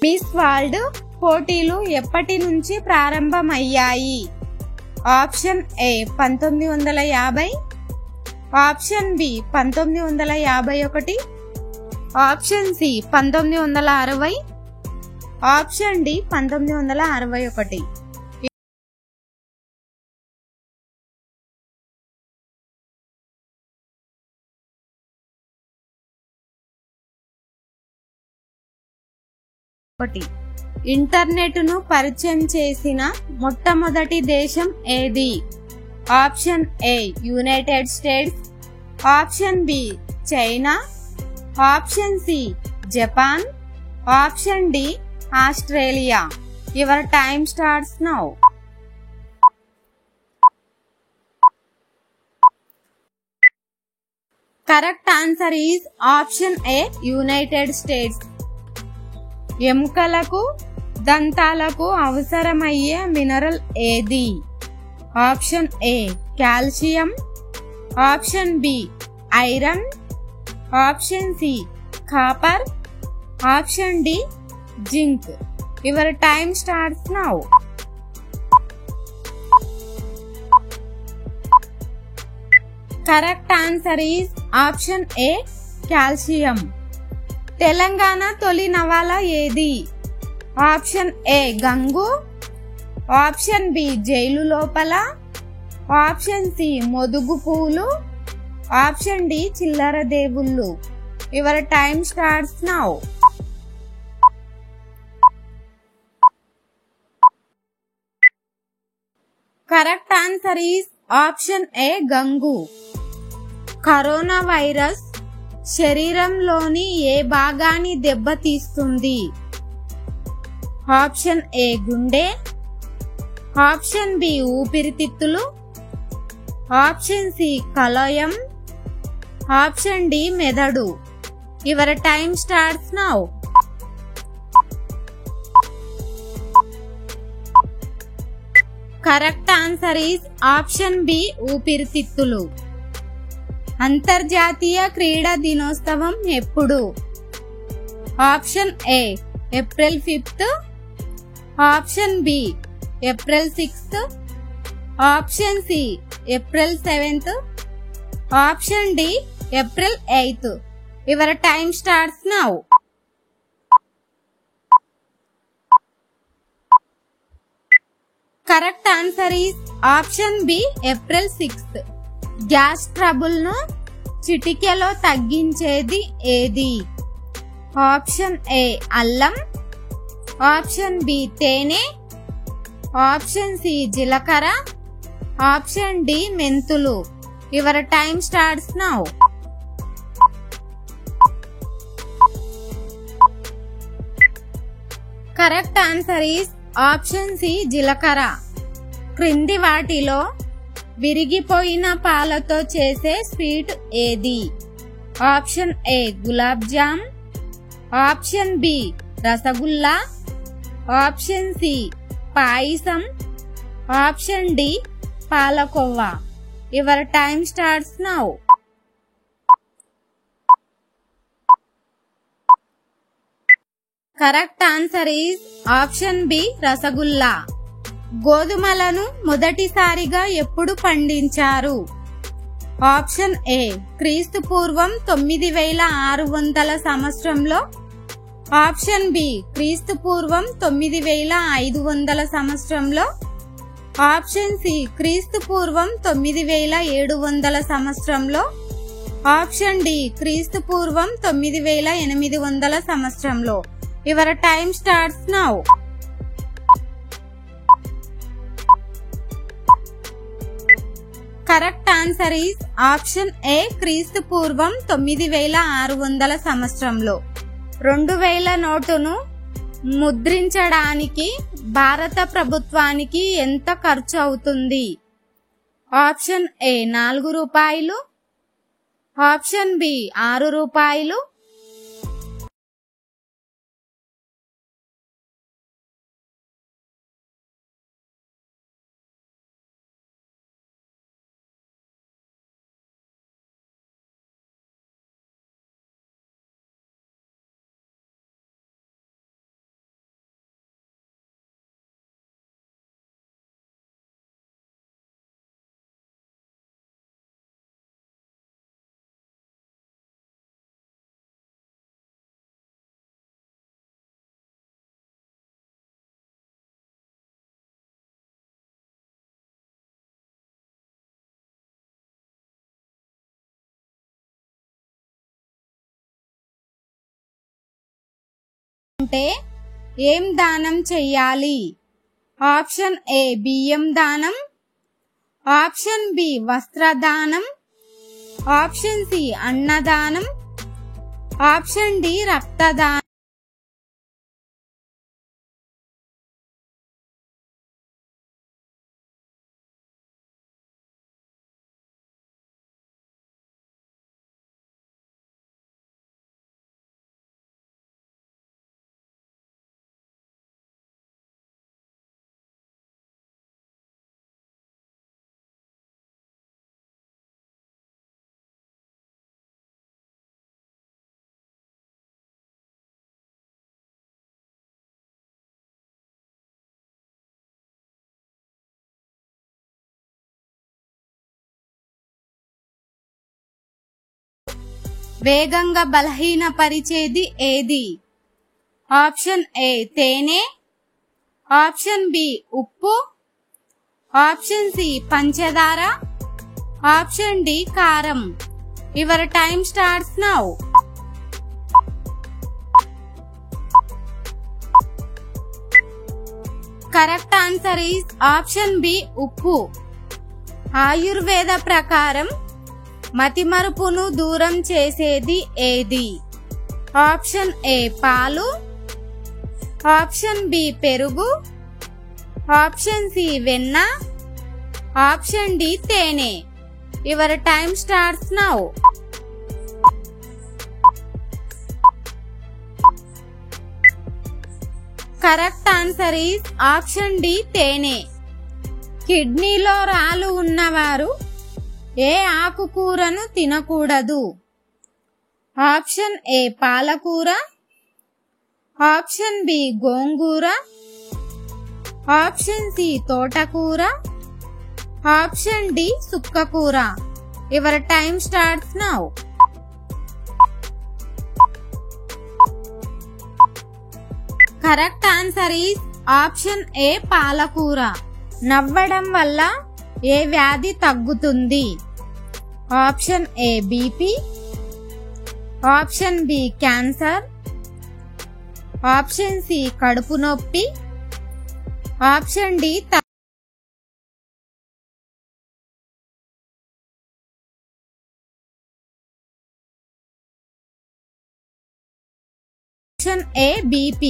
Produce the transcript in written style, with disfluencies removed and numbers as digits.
Miss world పోటీలు ఎప్పటి నుంచి ప్రారంభమయ్యాయి? Option A 1950, option B 1951, option C 1960, option D 1961. ఇంటర్నెట్ను పరిచయం చేసిన మొట్టమొదటి దేశం ఏది? Option A United States, option B China, option C Japan, option D Australia. Your time starts now. Correct answer is option A United States. ఎముకలకు దంతాలకు అవసరమయ్యే mineral ఏది? Option A calcium, option B iron, option C copper, option D zinc. Your time starts now. Correct answer is option A calcium. Telangana తొలి నవాల ఏది? Option A Gangu, option B జైలు లోపల, option C మొదుగు పూలు, ఆప్షన్ డి చిల్లర దేవుళ్ళు. Your time starts now. Correct answer is option A Gangu. Corona virus శరీరంలోని ఏ భాగాన్ని దెబ్బతీస్తుంది? ఆప్షన్ ఏ గుండె, ఆప్షన్ బి ఊపిరితిత్తులు, ఆప్షన్ సి కలయం, ఆప్షన్ డి మెదడు. Your time starts now. Correct answer is option B ఊపిరితిత్తులు. అంతర్జాతీయ క్రీడా దినోత్సవం ఎప్పుడు? Option A April 5th, option B April 6th, option C April 7th, option D April 8th. Your time starts now. Correct answer is option B April 6th. Gas trouble ను చిటికెలో తగ్గించేది ఏది? Option A అల్లం, option B తేనె, option C జీలకర్ర, option D మెంతులు. Your time starts now. Correct answer is option C జీలకర్ర. క్రింది వాటిలో విరిగిపోయిన పాలతో చేసే స్వీట్ ఏది? Option A gulab jam, option B rasgulla, option C payasam, option D palkova. Your time starts now. Correct answer is option B rasgulla. గోధుమలను మొదటిసారిగా ఎప్పుడు పండించారు? ఆప్షన్ ఏ క్రీస్తు పూర్వం 9600 సంవత్సరంలో, ఆప్షన్ బి క్రీస్తు పూర్వం 9500 సంవత్సరంలో, ఆప్షన్ సి క్రీస్తు పూర్వం 9700 సంవత్సరంలో, ఆప్షన్ డి క్రీస్తు పూర్వం 9800 సంవత్సరంలో. Your time starts now. Correct answer is option ఏ క్రీస్తు పూర్వం 9600 సంవత్సరంలో. 2000 నోటును ముద్రించడానికి భారత ప్రభుత్వానికి ఎంత ఖర్చు అవుతుంది? ఆప్షన్ ఏ 4 రూపాయలు, ఆప్షన్ బి 6 రూపాయలు, అంటే ఏం దానం చెయ్యాలి? ఆప్షన్ ఏ బియ్యం దానం, ఆప్షన్ బి వస్త్రదానం, ఆప్షన్ సి అన్నదానం, ఆప్షన్ డి రక్తదానం. వేగంగా బలహీనపరిచేది ఏది? ఆప్షన్ ఏ తేనె, ఆప్షన్ బి ఉప్పు, ఆప్షన్ సి పంచదార, ఆప్షన్ డి కారం. Your time starts now. Correct answer is option B ఉప్పు. ఆయుర్వేద ప్రకారం మతిమరుపును దూరం చేసేది ఏది? ఆప్షన్ ఏ పాలు, ఆప్షన్ బి పెరుగు, ఆప్షన్ సి వెన్న, ఆప్షన్ డి తేనె. Your time starts now. Correct answer is option D తేనె. కిడ్నీలో రాళ్ళు ఉన్నవారు ఏ ఆకుకూరను తినకూడదు? ఆప్షన్ ఏ పాలకూర, ఆప్షన్ బి గోంగూర, ఆప్షన్ సి తోటకూర, ఆప్షన్ డి సుక్కకూర. Your time starts now. Correct answer is option A పాలకూర. నవ్వడం వల్ల ఏ వ్యాధి తగ్గుతుంది? Option A BP, option B cancer, option C కడుపు నొప్పి, option D option A BP.